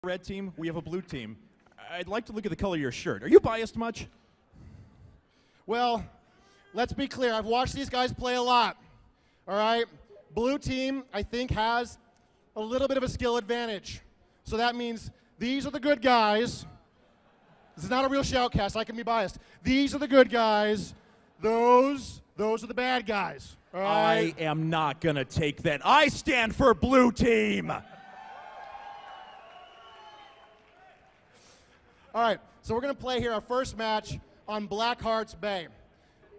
red team, we have a blue team. I'd like to look at the color of your shirt. Are you biased much? Well, let's be clear. I've watched these guys play a lot. All right? Blue team, I think, has a little bit of a skill advantage. So that means these are the good guys. This is not a real shoutcast. I can be biased. These are the good guys. Those are the bad guys. All right? I am not going to take that. I stand for blue team. All right, so we're going to play here our first match on Blackheart's Bay.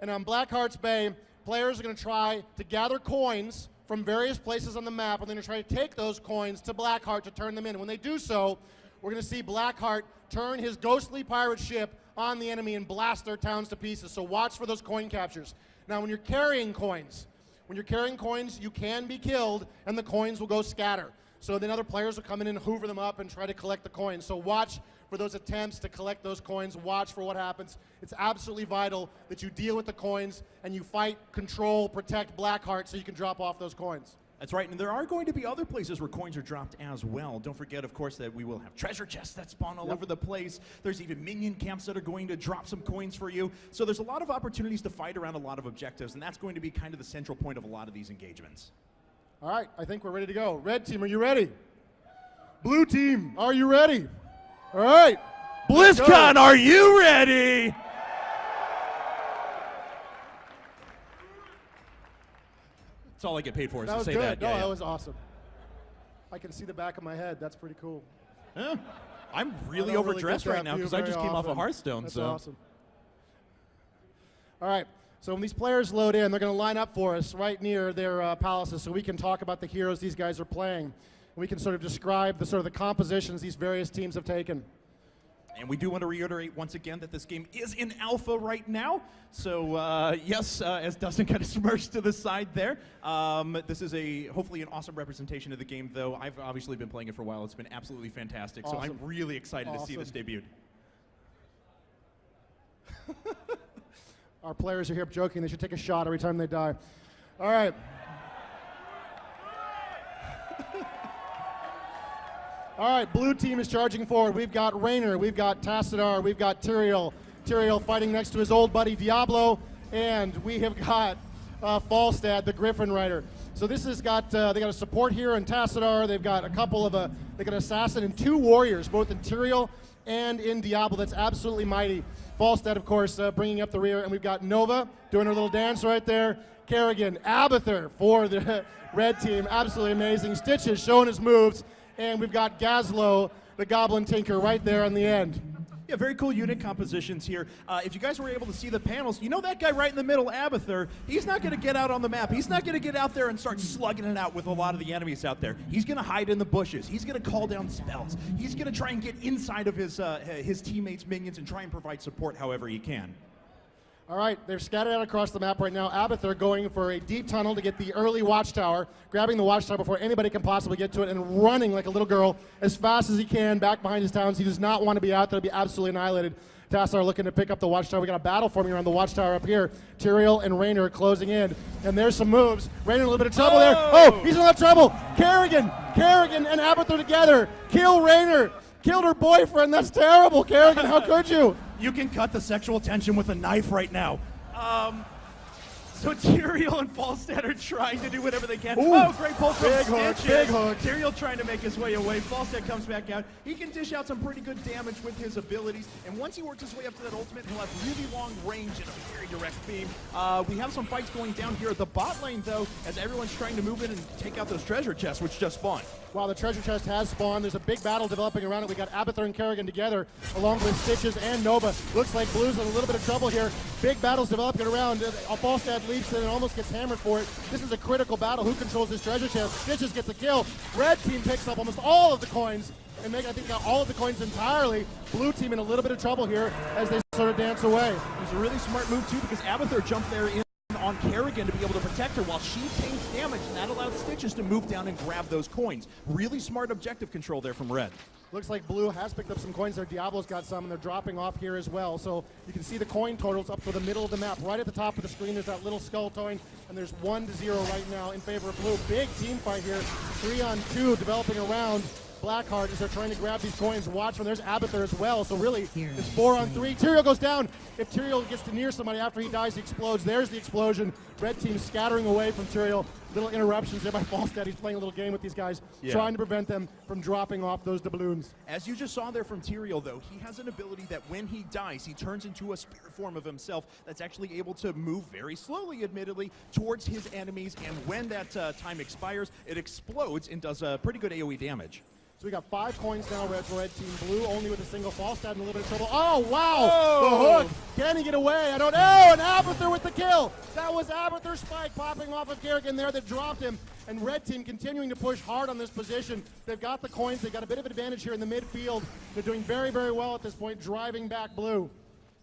And on Blackheart's Bay, players are going to try to gather coins from various places on the map, and they're going to try to take those coins to Blackheart to turn them in. When they do so, we're going to see Blackheart turn his ghostly pirate ship on the enemy and blast their towns to pieces. So watch for those coin captures. Now, when you're carrying coins, you can be killed, and the coins will go scatter. So then other players will come in and hoover them up and try to collect the coins. So watch for those attempts to collect those coins. Watch for what happens. It's absolutely vital that you deal with the coins and you fight, control, protect Blackheart so you can drop off those coins. That's right, and there are going to be other places where coins are dropped as well. Don't forget, of course, that we will have treasure chests that spawn all over the place. There's even minion camps that are going to drop some coins for you. So there's a lot of opportunities to fight around a lot of objectives, and that's going to be kind of the central point of a lot of these engagements. All right, I think we're ready to go. Red team, are you ready? Blue team, are you ready? All right. Blizzcon, are you ready? That's all I get paid for is to say that. No, that was awesome. I can see the back of my head. That's pretty cool. Yeah. I'm really overdressed right now because I just came off of Hearthstone. That's so awesome. All right. So when these players load in, they're going to line up for us right near their palaces so we can talk about the heroes these guys are playing. We can sort of describe the compositions these various teams have taken. And we do want to reiterate once again that this game is in alpha right now. So yes, as Dustin kind of smirks to the side there, this is hopefully an awesome representation of the game, though. I've obviously been playing it for a while. It's been absolutely fantastic. Awesome. So I'm really excited to see this debuted. Our players are here joking. They should take a shot every time they die. All right. All right, blue team is charging forward. We've got Raynor, we've got Tassadar, we've got Tyrael. Tyrael fighting next to his old buddy Diablo, and we have got Falstad, the Griffin Rider. So this has got, they got a support here in Tassadar. They've got a couple of, they got an assassin and two warriors, both in Tyrael and in Diablo. That's absolutely mighty. Falstad, of course, bringing up the rear, and we've got Nova doing her little dance right there. Kerrigan, Abathur for the red team, absolutely amazing. Stitches showing his moves. And we've got Gazlo, the Goblin Tinker, right there on the end. Yeah, very cool unit compositions here. If you guys were able to see the panels, you know that guy right in the middle, Abathur, he's not going to get out on the map. He's not going to get out there and start slugging it out with a lot of the enemies out there. He's going to hide in the bushes. He's going to call down spells. He's going to try and get inside of his teammates' minions and try and provide support however he can. All right, they're scattered out across the map right now. Abathur going for a deep tunnel to get the early watchtower, grabbing the watchtower before anybody can possibly get to it, and running like a little girl as fast as he can back behind his towns. He does not want to be out there to be absolutely annihilated. Tassar looking to pick up the watchtower. We got a battle forming around the watchtower up here. Tyrael and Raynor closing in, and there's some moves. Raynor in a little bit of trouble there. Oh, he's in a lot of trouble. Kerrigan and Abathur together. Kill Raynor. Killed her boyfriend. That's terrible, Kerrigan. How could you? You can cut the sexual tension with a knife right now. So Tyrael and Falstad are trying to do whatever they can. Ooh, oh, great pull from big hook, Stitches. big hook. Tyrael trying to make his way away. Falstad comes back out. He can dish out some pretty good damage with his abilities. And once he works his way up to that ultimate, he'll have really long range and a very direct beam. We have some fights going down here at the bot lane, though, as everyone's trying to move in and take out those treasure chests, which just spawned. Wow, the treasure chest has spawned. There's a big battle developing around it. We got Abathur and Kerrigan together, along with Stitches and Nova. Looks like Blue's in a little bit of trouble here. Big battles developing around. Falstad leaps in and almost gets hammered for it. This is a critical battle. Who controls this treasure chest? Stitches gets a kill. Red team picks up almost all of the coins, and I think got all of the coins entirely. Blue team in a little bit of trouble here as they sort of dance away. It was a really smart move, too, because Abathur jumped there in on Kerrigan to be able to protect her while she takes damage, and that allowed Stitches to move down and grab those coins. Really smart objective control there from Red. Looks like Blue has picked up some coins there. Diablo's got some, and they're dropping off here as well. So you can see the coin totals up to the middle of the map. Right at the top of the screen, there's that little skull toying, and there's 1-0 right now in favor of Blue. Big team fight here. 3-on-2 developing around. Blackheart as they're trying to grab these coins. Watch when there's Abathur as well. So really, it's 4 on 3. Tyrael goes down. If Tyrael gets to near somebody after he dies, he explodes. There's the explosion. Red team scattering away from Tyrael. Little interruptions there by Falstad. He's playing a little game with these guys, trying to prevent them from dropping off those doubloons. As you just saw there from Tyrael, though, he has an ability that when he dies, he turns into a spirit form of himself that's actually able to move very slowly, admittedly, towards his enemies. And when that time expires, it explodes and does pretty good AoE damage. So we got 5 coins now, red for red team. Blue only with a single. Falstad in a little bit of trouble. Oh, wow! Oh. The hook. Can he get away? I don't know. And Abathur with the kill. That was Abathur's spike popping off of Kerrigan there that dropped him. And red team continuing to push hard on this position. They've got the coins. They've got a bit of advantage here in the midfield. They're doing very, very well at this point, driving back blue.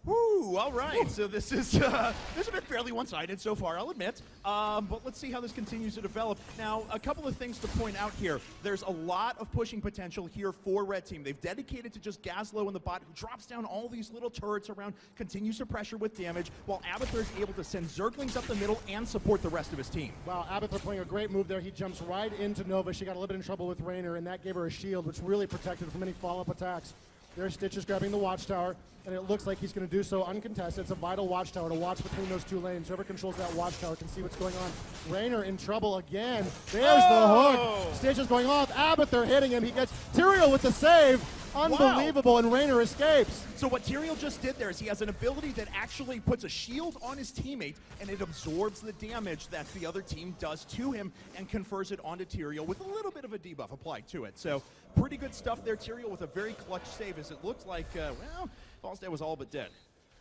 Woo, all right. So this has been fairly one-sided so far, I'll admit. But let's see how this continues to develop. Now, a couple of things to point out here. There's a lot of pushing potential here for Red Team. They've dedicated to just Gazlowe in the bot, who drops down all these little turrets around, continues to pressure with damage, while Abathur is able to send Zerglings up the middle and support the rest of his team. Wow, Abathur playing a great move there. He jumps right into Nova. She got a little bit in trouble with Raynor, and that gave her a shield, which really protected her from any follow-up attacks. There's Stitches grabbing the watchtower, and it looks like he's going to do so uncontested. It's a vital watchtower to watch between those 2 lanes. Whoever controls that watchtower can see what's going on. Raynor in trouble again. There's the hook. Stitches going off. Abathur hitting him. He gets Tyrael with the save. Unbelievable, and Raynor escapes. So what Tyrael just did there is he has an ability that actually puts a shield on his teammate, and it absorbs the damage that the other team does to him and confers it onto Tyrael with a little bit of a debuff applied to it. So pretty good stuff there. Tyrael with a very clutch save, as it looked like, well, Falstad was all but dead.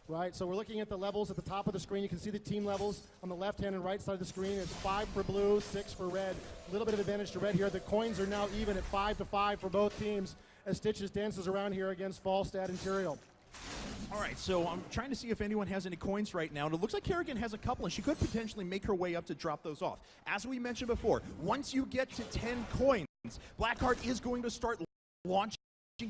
Right, so we're looking at the levels at the top of the screen. You can see the team levels on the left-hand and right side of the screen. It's 5 for blue, 6 for red. A little bit of advantage to red here. The coins are now even at 5-5 for both teams as Stitches dances around here against Falstad and Tyrael. All right, so I'm trying to see if anyone has any coins right now, and it looks like Kerrigan has a couple, and she could potentially make her way up to drop those off. As we mentioned before, once you get to 10 coins, Blackheart is going to start launching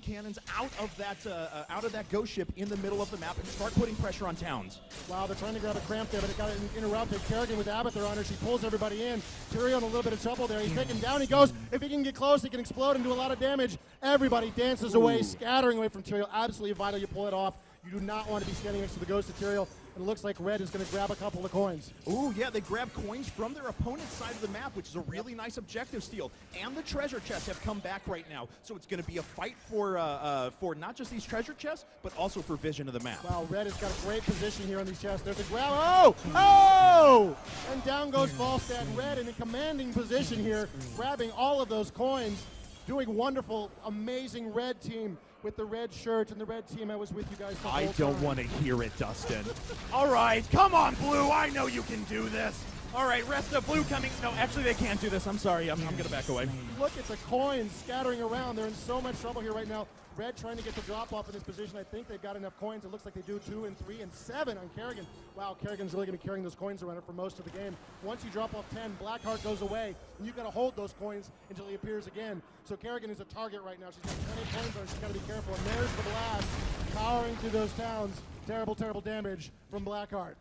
cannons out of that ghost ship in the middle of the map and start putting pressure on towns. Wow, they're trying to grab a cramp there, but it got interrupted. Kerrigan with Abathur on her. She pulls everybody in. Tyrael in a little bit of trouble there. He's taken down. He goes. If he can get close, he can explode and do a lot of damage. Everybody dances away, scattering away from Tyrael. Absolutely vital you pull it off. You do not want to be standing next to the ghost of Tyrael. And it looks like red is going to grab a couple of coins. Ooh, yeah, they grab coins from their opponent's side of the map, which is a really nice objective steal. And the treasure chests have come back right now. So it's going to be a fight for not just these treasure chests, but also for vision of the map. Wow, red has got a great position here on these chests. There's a grab. Oh! Oh! And down goes Falstad. Red in a commanding position here, grabbing all of those coins. Doing wonderful, amazing red team with the red shirt and the red team. I was with you guys the whole I don't want to hear it, Dustin. All right, come on, Blue. I know you can do this. All right, rest of Blue coming. No, actually, they can't do this. I'm sorry. I'm going to back away. Look at the coins scattering around. They're in so much trouble here right now. Red trying to get the drop off in this position. I think they've got enough coins. It looks like they do 2 and 3 and 7 on Kerrigan. Wow, Kerrigan's really going to be carrying those coins around her for most of the game. Once you drop off 10, Blackheart goes away, and you've got to hold those coins until he appears again. So Kerrigan is a target right now. She's got plenty of coins on her. She's got to be careful. And there's the blast, powering through those towns. Terrible, terrible damage from Blackheart.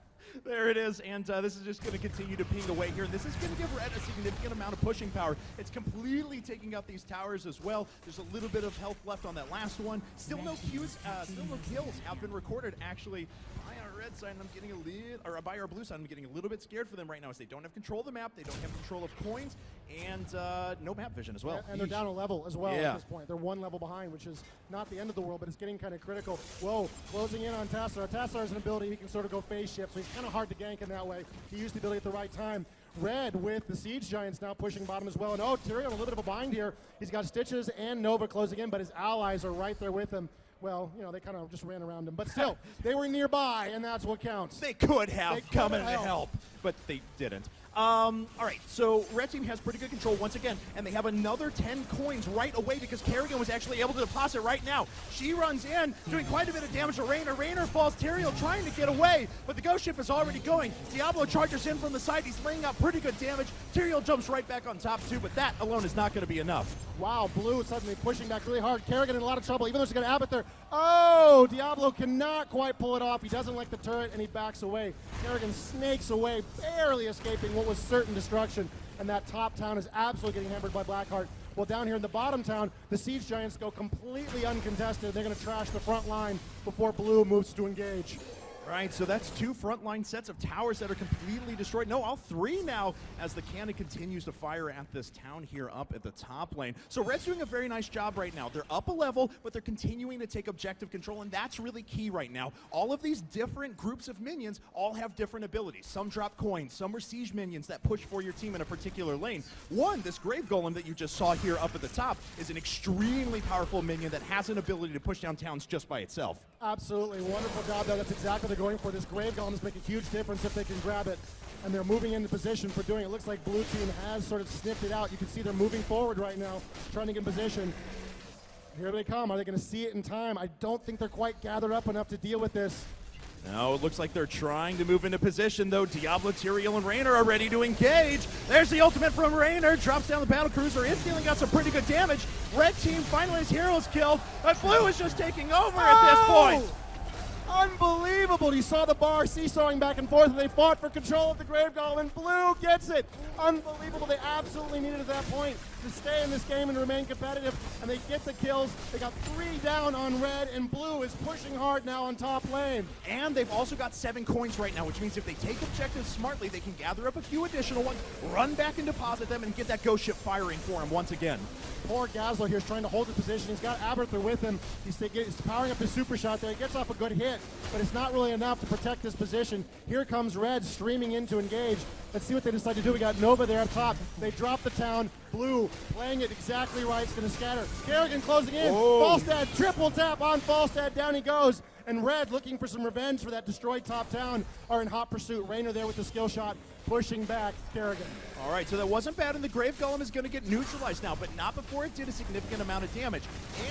There it is, and this is just going to continue to ping away here. And this is going to give Red a significant amount of pushing power. It's completely taking out these towers as well. There's a little bit of health left on that last one. Still no kills have been recorded, actually. By our red side, I'm getting a little, or by our blue side, I'm getting a little bit scared for them right now as they don't have control of the map, they don't have control of coins, and no map vision as well. And they're down a level as well at this point. They're 1 level behind, which is not the end of the world, but it's getting kind of critical. Whoa, closing in on Tassar. Tassar has an ability, he can sort of go phase shift, so he's kind of hard to gank in that way. He used the ability at the right time. Red with the Siege Giants now pushing bottom as well. And oh, Tyrael, a little bit of a bind here. He's got Stitches and Nova closing in, but his allies are right there with him. Well, you know, they kind of just ran around him. But still, they were nearby, and that's what counts. They could have come in to help, but they didn't. All right, so Red Team has pretty good control once again, and they have another 10 coins right away because Kerrigan was actually able to deposit right now. She runs in, doing quite a bit of damage to Raynor. Raynor falls, Tyrael trying to get away, but the ghost ship is already going. Diablo charges in from the side. He's laying out pretty good damage. Tyrael jumps right back on top too, but that alone is not going to be enough. Wow, Blue suddenly pushing back really hard. Kerrigan in a lot of trouble, even though she's got Abathur. Oh, Diablo cannot quite pull it off. He doesn't like the turret, and he backs away. Kerrigan snakes away, barely escaping what was certain destruction. And that top town is absolutely getting hammered by Blackheart. Well, down here in the bottom town, the Siege Giants go completely uncontested. They're going to trash the front line before Blue moves to engage. Right, so that's 2 frontline sets of towers that are completely destroyed. No, all 3 now as the cannon continues to fire at this town here up at the top lane. So Red's doing a very nice job right now. They're up a level, but they're continuing to take objective control, and that's really key right now. All of these different groups of minions all have different abilities. Some drop coins, some are siege minions that push for your team in a particular lane. This Grave Golem that you just saw here up at the top is an extremely powerful minion that has an ability to push down towns just by itself. Absolutely, wonderful job there. That's exactly what they're going for. This Grave Golems make a huge difference if they can grab it, and they're moving into position for doing it. Looks like Blue Team has sort of sniffed it out. You can see they're moving forward right now, trying to get in position. Here they come. Are they going to see it in time? I don't think they're quite gathered up enough to deal with this. No, it looks like they're trying to move into position, though. Diablo, Tyrael, and Raynor are ready to engage. There's the ultimate from Raynor. Drops down the battle cruiser. Is dealing out some pretty good damage. Red team finally has heroes killed, but Blue is just taking over at this point. Unbelievable. You saw the bar seesawing back and forth, and they fought for control of the Grave Golem, and Blue gets it. Unbelievable. They absolutely needed at that point to stay in this game and remain competitive, and they get the kills. They got 3 down on Red, and Blue is pushing hard now on top lane. And they've also got 7 coins right now, which means if they take objectives smartly, they can gather up a few additional ones, run back and deposit them, and get that ghost ship firing for him once again. Poor Gazlo here is trying to hold the position. He's got Aberther with him. He's powering up his super shot there. He gets off a good hit, but it's not really enough to protect his position. Here comes Red streaming in to engage. Let's see what they decide to do. We got Nova there up top. They drop the town. Blue playing it exactly right. It's going to scatter. Kerrigan closing in. Falstad, triple tap on Falstad. Down he goes. And Red, looking for some revenge for that destroyed top town, are in hot pursuit. Raynor there with the skill shot, pushing back Kerrigan. All right, so that wasn't bad, and the Grave Golem is going to get neutralized now, but not before it did a significant amount of damage.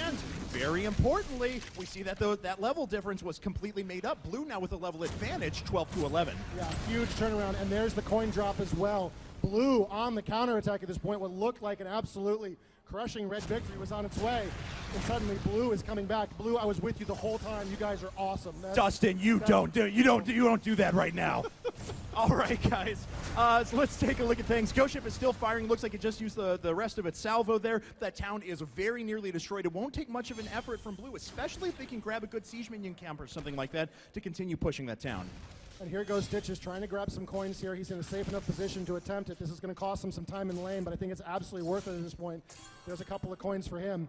And very importantly, we see that that level difference was completely made up. Blue now with a level advantage, 12-11. Yeah, huge turnaround, and there's the coin drop as well. Blue on the counterattack at this point. What looked like an absolutely crushing Red victory was on its way, and suddenly Blue is coming back. Blue, I was with you the whole time. You guys are awesome. Dustin, you don't do that right now. All right, guys. So let's take a look at things. Ghost Ship is still firing. Looks like it just used the rest of its salvo there. That town is very nearly destroyed. It won't take much of an effort from Blue, especially if they can grab a good siege minion camp or something like that to continue pushing that town. And here goes Stitches trying to grab some coins here. He's in a safe enough position to attempt it. This is going to cost him some time in the lane, but I think it's absolutely worth it at this point. There's a couple of coins for him.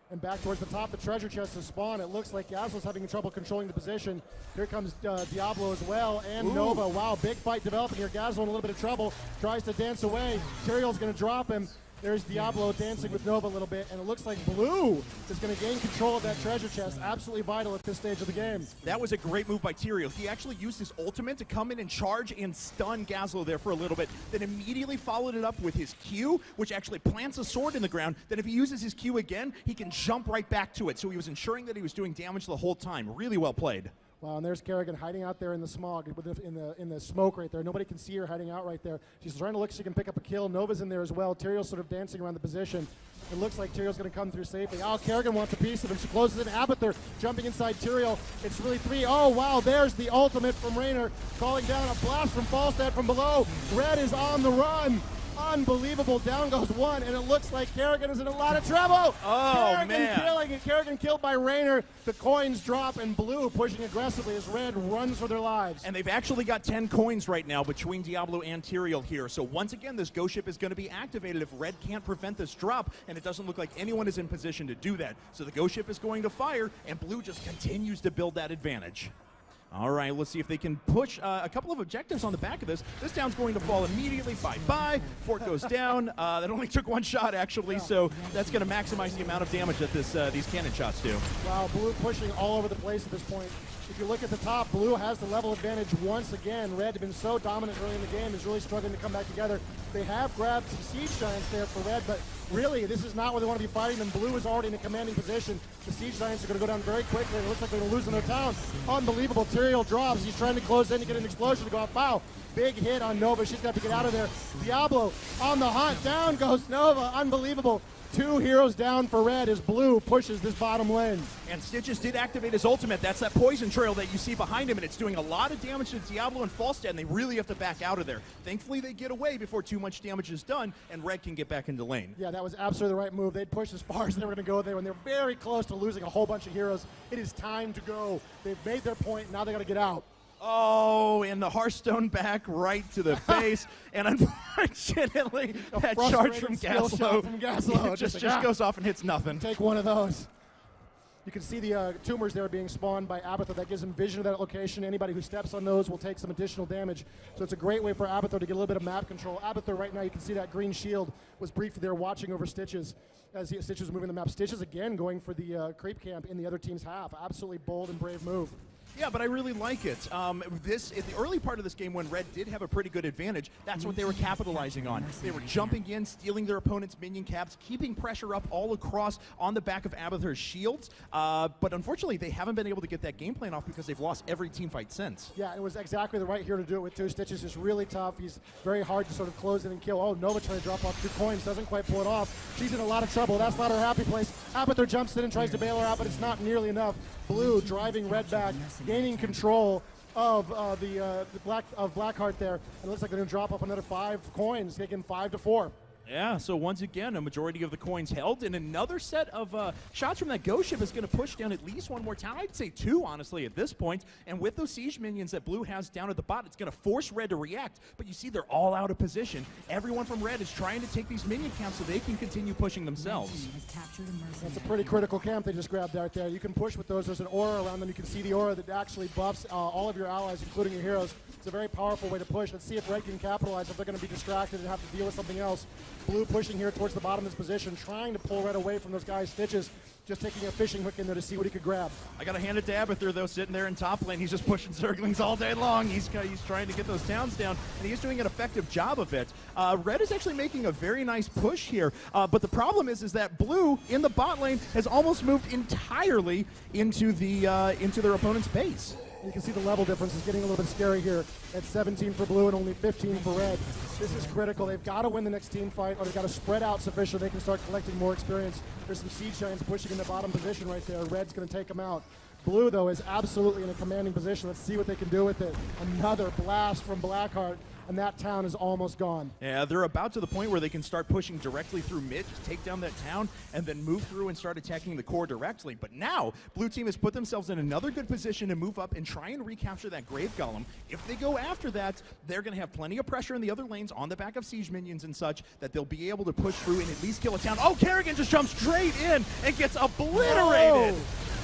And back towards the top, the treasure chest is spawned. It looks like Yaslo's having trouble controlling the position. Here comes Diablo as well, and Nova. Wow, big fight developing here. Gazlo in a little bit of trouble, tries to dance away. Tyrael's going to drop him. There's Diablo dancing with Nova a little bit, and it looks like Blue is going to gain control of that treasure chest. Absolutely vital at this stage of the game. That was a great move by Tyrael. He actually used his ultimate to come in and charge and stun Gazlo there for a little bit, then immediately followed it up with his Q, which actually plants a sword in the ground. Then if he uses his Q again, he can jump right back to it. So he was ensuring that he was doing damage the whole time. Really well played. Wow, and there's Kerrigan hiding out there in the smog, in the smoke right there. Nobody can see her hiding out right there. She's trying to look so she can pick up a kill. Nova's in there as well. Tyrael's sort of dancing around the position. It looks like Tyrael's going to come through safely. Oh, Kerrigan wants a piece of him. She closes in. Aberther jumping inside Tyrael. It's really 3. Oh, wow, there's the ultimate from Raynor. Calling down a blast from Falstad from below. Red is on the run. Unbelievable. Down goes 1, and it looks like Kerrigan is in a lot of trouble. Oh, Kerrigan man. killing it. Kerrigan killed by Raynor. The coins drop, and Blue pushing aggressively as Red runs for their lives. And they've actually got 10 coins right now between Diablo and Tyrael here. So once again, this Ghost Ship is going to be activated if Red can't prevent this drop, and it doesn't look like anyone is in position to do that. So the Ghost Ship is going to fire, and Blue just continues to build that advantage. All right, let's see if they can push a couple of objectives on the back of this. This town's going to fall immediately. Bye-bye. Fort goes down. That only took 1 shot, actually, so that's going to maximize the amount of damage that these cannon shots do. Wow, Blue pushing all over the place at this point. If you look at the top, Blue has the level advantage once again. Red had been so dominant early in the game, is really struggling to come back together. They have grabbed some Siege Giants there for Red, but really, this is not where they want to be fighting them. Blue is already in a commanding position. The Siege Giants are going to go down very quickly. It looks like they're going to lose in their town. Unbelievable. Tyrael drops. He's trying to close in to get an explosion to go off. Wow. Big hit on Nova. She's got to get out of there. Diablo on the hunt. Down goes Nova. Unbelievable. 2 heroes down for Red as Blue pushes this bottom lane. And Stitches did activate his ultimate. That's that poison trail that you see behind him, and it's doing a lot of damage to Diablo and Falstad, and they really have to back out of there. Thankfully, they get away before too much damage is done, and Red can get back into lane. Yeah, That was absolutely the right move. They'd pushed as far as they were going to go there when they were very close to losing a whole bunch of heroes. It is time to go. They've made their point. Now they got to get out. Oh, and the Hearthstone back right to the base, and unfortunately, that charge from Gaslow just goes off and hits nothing. Take one of those. You can see the tumors there being spawned by Abathur. That gives him vision of that location. Anybody who steps on those will take some additional damage. So it's a great way for Abathur to get a little bit of map control. Abathur right now, you can see that green shield was briefly there watching over Stitches as Stitches was moving the map. Stitches again going for the creep camp in the other team's half. Absolutely bold and brave move. Yeah, but I really like it. In the early part of this game when Red did have a pretty good advantage, that's what they were capitalizing on. They were jumping in, stealing their opponent's minion caps, keeping pressure up all across on the back of Abathur's shields. But unfortunately, they haven't been able to get that game plan off because they've lost every team fight since. Yeah, it was exactly the right hero to do it with too. Stitches is really tough. He's very hard to sort of close in and kill. Oh, Nova trying to drop off 2 coins. Doesn't quite pull it off. She's in a lot of trouble. That's not her happy place. Abathur jumps in and tries to bail her out, but it's not nearly enough. Blue driving Red back, gaining control of Blackheart there. And it looks like they're going to drop off another 5 coins, taking 5-4. Yeah, so once again, a majority of the coins held, and another set of shots from that ghost ship is going to push down at least one more town. I'd say 2, honestly, at this point. And with those siege minions that Blue has down at the bot, it's going to force Red to react. But you see they're all out of position. Everyone from Red is trying to take these minion camps so they can continue pushing themselves. That's a pretty critical camp they just grabbed out there. You can push with those. There's an aura around them. You can see the aura that actually buffs all of your allies, including your heroes. It's a very powerful way to push. Let's see if Red can capitalize, if they're going to be distracted and have to deal with something else. Blue pushing here towards the bottom of this position, trying to pull Red away from those guys' Stitches, just taking a fishing hook in there to see what he could grab. I got to hand it to Abathur, though, sitting there in top lane. He's just pushing Zerglings all day long. He's trying to get those towns down, and he's doing an effective job of it. Red is actually making a very nice push here, but the problem is that Blue in the bot lane has almost moved entirely into their opponent's base. You can see the level difference is getting a little bit scary here at 17 for Blue and only 15 for Red. This is critical. They've got to win the next team fight, or they've got to spread out sufficient they can start collecting more experience. There's some Siege Giants pushing in the bottom position right there. Red's going to take them out. Blue, though, is absolutely in a commanding position. Let's see what they can do with it. Another blast from Blackheart, and that town is almost gone. Yeah, they're about to the point where they can start pushing directly through mid, take down that town, and then move through and start attacking the core directly. But now, Blue Team has put themselves in another good position to move up and try and recapture that Grave Golem. If they go after that, they're going to have plenty of pressure in the other lanes on the back of Siege Minions and such that they'll be able to push through and at least kill a town. Oh, Kerrigan just jumps straight in and gets obliterated!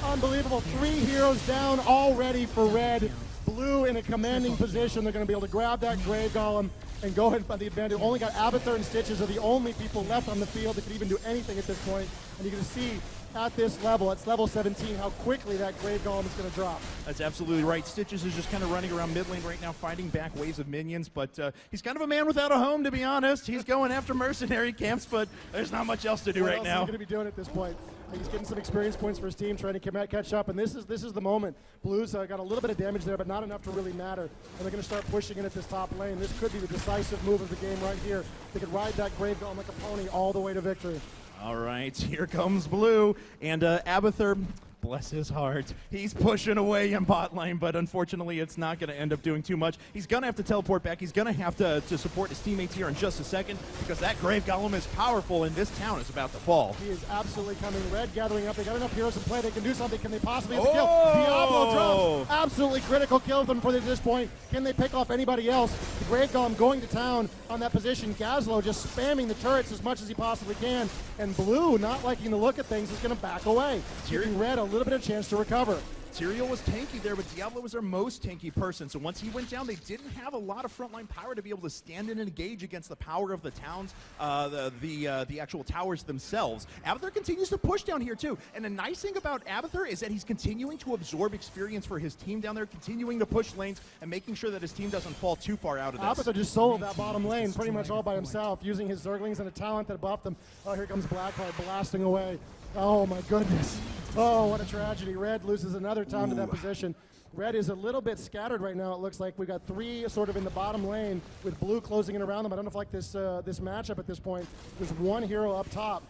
Oh, unbelievable. 3 heroes down already for Red. Blue in a commanding position. They're going to be able to grab that Grave Golem and go ahead and find the advantage. Only got Abathur and Stitches are the only people left on the field that can even do anything at this point. And you can see at this level, it's level 17, how quickly that Grave Golem is going to drop. That's absolutely right. Stitches is just kind of running around mid lane right now, fighting back waves of minions, but he's kind of a man without a home, to be honest. He's going after mercenary camps, but there's not much else to do right now. What else is he going to be doing at this point? He's getting some experience points for his team, trying to catch up, and this is the moment. Blues got a little bit of damage there, but not enough to really matter. And they're going to start pushing in at this top lane. This could be the decisive move of the game right here. They could ride that Grave Golem like a pony all the way to victory. All right, here comes Blue, and Abathur, bless his heart, he's pushing away in bot lane, but unfortunately it's not going to end up doing too much. He's going to have to teleport back. He's going to have to support his teammates here in just a second because that Grave Golem is powerful and this town is about to fall. He is absolutely coming. Red gathering up. They got enough heroes in play. They can do something. Can they possibly have the kill? Diablo drops. Absolutely critical kill for them at this point. Can they pick off anybody else? The Grave Golem going to town on that position. Gaslow just spamming the turrets as much as he possibly can. And Blue, not liking the look of things, is going to back away, giving Red a little bit of chance to recover. Tyrael was tanky there, but Diablo was their most tanky person. So once he went down, they didn't have a lot of frontline power to be able to stand in and engage against the power of the towns, the actual towers themselves. Abathur continues to push down here too. And the nice thing about Abathur is that he's continuing to absorb experience for his team down there, continuing to push lanes and making sure that his team doesn't fall too far out of this. Abathur just soloed that bottom lane pretty much all by himself, using his Zerglings and a talent that buffed him. Oh, here comes Blackheart blasting away. Oh my goodness. Oh, what a tragedy. Red loses another town to that position. Red is a little bit scattered right now, it looks like. We've got 3 sort of in the bottom lane with Blue closing in around them. I don't know if I like this matchup at this point. There's 1 hero up top.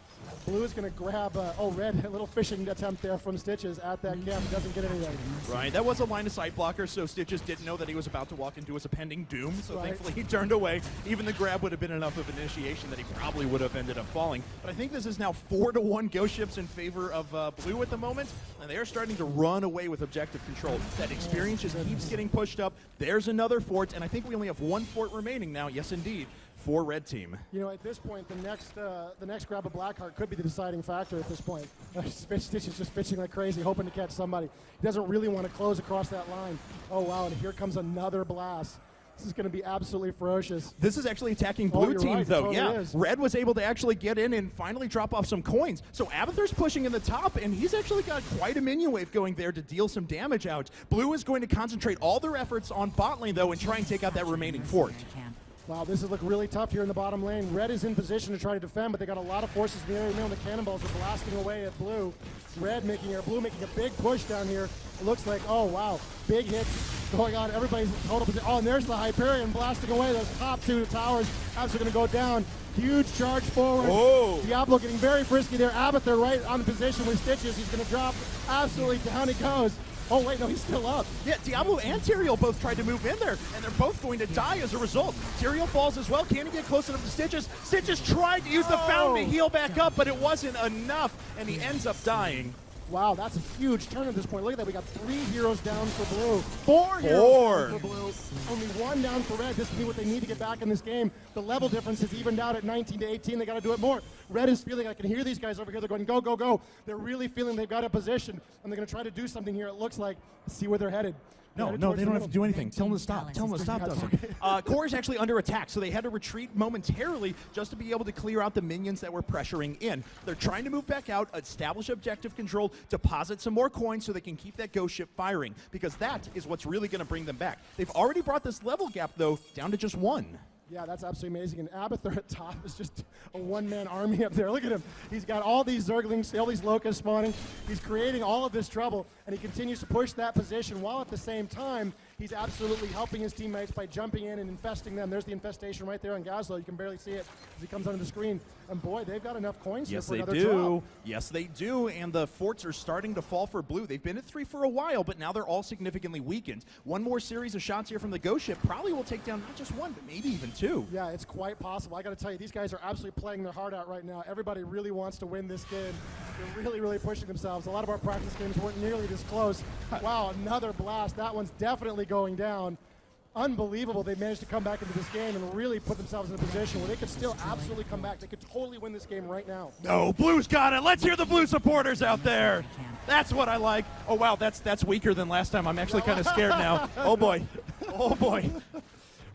Blue is going to grab, Red, a little fishing attempt there from Stitches at that camp. Doesn't get anything. Right, that was a line of sight blocker, so Stitches didn't know that he was about to walk into his impending doom, so Right. thankfully he turned away. Even the grab would have been enough of an initiation that he probably would have ended up falling. But I think this is now 4-1 Ghost Ships in favor of Blue at the moment, and they are starting to run away with objective control. That experience just keeps getting pushed up. There's another fort, and I think we only have one fort remaining now. Yes, indeed. For Red Team. You know, at this point, the next grab of Blackheart could be the deciding factor at this point. Stitch is just pitching like crazy, hoping to catch somebody. He doesn't really want to close across that line. Oh, wow, and here comes another blast. This is going to be absolutely ferocious. This is actually attacking Blue you're Team, right, though. it totally is. Red was able to actually get in and finally drop off some coins. So Abathur's pushing in the top, and he's actually got quite a minion wave going there to deal some damage out. Blue is going to concentrate all their efforts on bot lane, though, and try and take out that remaining fort. Wow, this is looking really tough here in the bottom lane. Red is in position to try to defend, but they got a lot of forces in the area. The cannonballs are blasting away at Blue. Blue making a big push down here. It looks like, oh wow, big hits going on. Everybody's in total position. Oh, and there's the Hyperion blasting away. Those top two towers absolutely going to go down. Huge charge forward. Oh. Diablo getting very frisky there. Abathur right on the position with Stitches. He's going to drop absolutely down he goes. Oh, wait, no, he's still up. Yeah, Diablo and Tyrael both tried to move in there, and they're both going to die as a result. Tyrael falls as well. Can he get close enough to Stitches? Stitches tried to use the fountain to heal back up, but it wasn't enough, and he ends up dying. Wow, that's a huge turn at this point. Look at that. We got 3 heroes down for Blue. 4 heroes down for Blue. Only 1 down for Red. This will be what they need to get back in this game. The level difference is evened out at 19 to 18. They got to do it more. Red is feeling, I can hear these guys over here. They're going, go, go, go. They're really feeling they've got a position, and they're going to try to do something here. It looks like. Let's see where they're headed. No, they don't have to do anything. Tell them to stop. Tell them to stop, Dustin. Core is actually under attack, so they had to retreat momentarily just to be able to clear out the minions that were pressuring in. They're trying to move back out, establish objective control, deposit some more coins so they can keep that ghost ship firing, because that is what's really going to bring them back. They've already brought this level gap, though, down to just 1. Yeah, that's absolutely amazing. And Abathur at top is just a one-man army up there. Look at him. He's got all these Zerglings, all these locusts spawning. He's creating all of this trouble, and he continues to push that position while at the same time he's absolutely helping his teammates by jumping in and infesting them. There's the infestation right there on Gazlo. You can barely see it as he comes onto the screen. And boy, they've got enough coins here for another drop. Yes, they do. And the forts are starting to fall for Blue. They've been at 3 for a while, but now they're all significantly weakened. One more series of shots here from the ghost ship probably will take down not just 1, but maybe even 2. Yeah, it's quite possible. I got to tell you, these guys are absolutely playing their heart out right now. Everybody really wants to win this game. They're really, really pushing themselves. A lot of our practice games weren't nearly this close. Wow, another blast. That one's definitely going down. Unbelievable they managed to come back into this game and really put themselves in a position where they could still absolutely come back. They could totally win this game right now. No, Blue's got it. Let's hear the Blue supporters out there. That's what I like. Oh, wow, that's weaker than last time. I'm actually kind of scared now. Oh, boy. Oh, boy.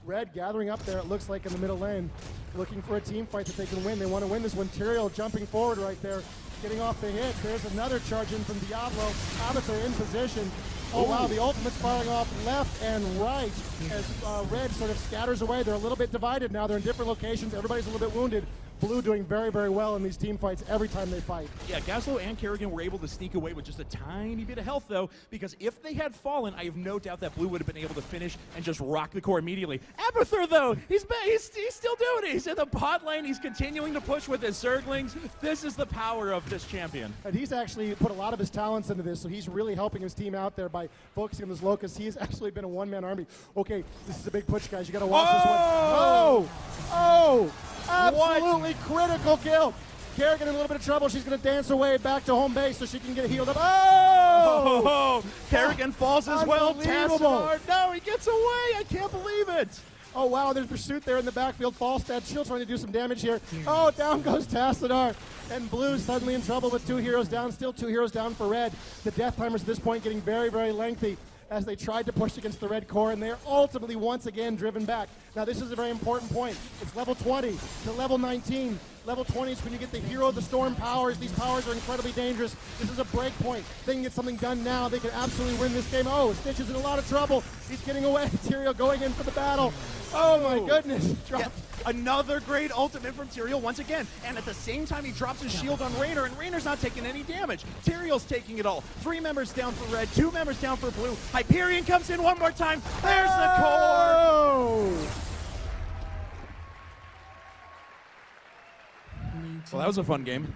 Red gathering up there, it looks like, in the middle lane, looking for a team fight that they can win. They want to win this one. Tyrael jumping forward right there, getting off the hit. There's another charge in from Diablo. Abathur in position. Oh, wow, the ultimate's firing off left and right as Red sort of scatters away. They're a little bit divided now. They're in different locations. Everybody's a little bit wounded. Blue doing very, very well in these team fights every time they fight. Yeah, Gazlo and Kerrigan were able to sneak away with just a tiny bit of health, though, because if they had fallen, I have no doubt that Blue would have been able to finish and just rock the core immediately. Abathur, though, he's still doing it. He's in the bot lane. He's continuing to push with his Zerglings. This is the power of this champion. And he's actually put a lot of his talents into this, so he's really helping his team out there by focusing on those locusts. He has actually been a one-man army. Okay, this is a big push, guys. You got to watch this one. Oh! Oh! Absolutely critical kill. Kerrigan in a little bit of trouble. She's going to dance away back to home base so she can get healed up. Oh! Kerrigan falls as well. Tassadar. No, he gets away. I can't believe it. Oh, wow, there's pursuit there in the backfield. Falstad still trying to do some damage here. Oh, down goes Tassadar. And Blue suddenly in trouble with 2 heroes down. Still 2 heroes down for Red. The death timers at this point getting very, very lengthy as they tried to push against the red core, and they're ultimately once again driven back. Now, this is a very important point. It's level 20 to level 19. Level 20 is when you get the Hero of the Storm powers. These powers are incredibly dangerous. This is a break point. They can get something done now. They can absolutely win this game. Oh, Stitch is in a lot of trouble. He's getting away. Tyrael going in for the battle. Oh, my goodness. Yeah, another great ultimate from Tyrael once again. And at the same time, he drops his shield on Raynor, and Raynor's not taking any damage. Tyrael's taking it all. 3 members down for Red, 2 members down for Blue. Hyperion comes in one more time. There's the core. Well, that was a fun game.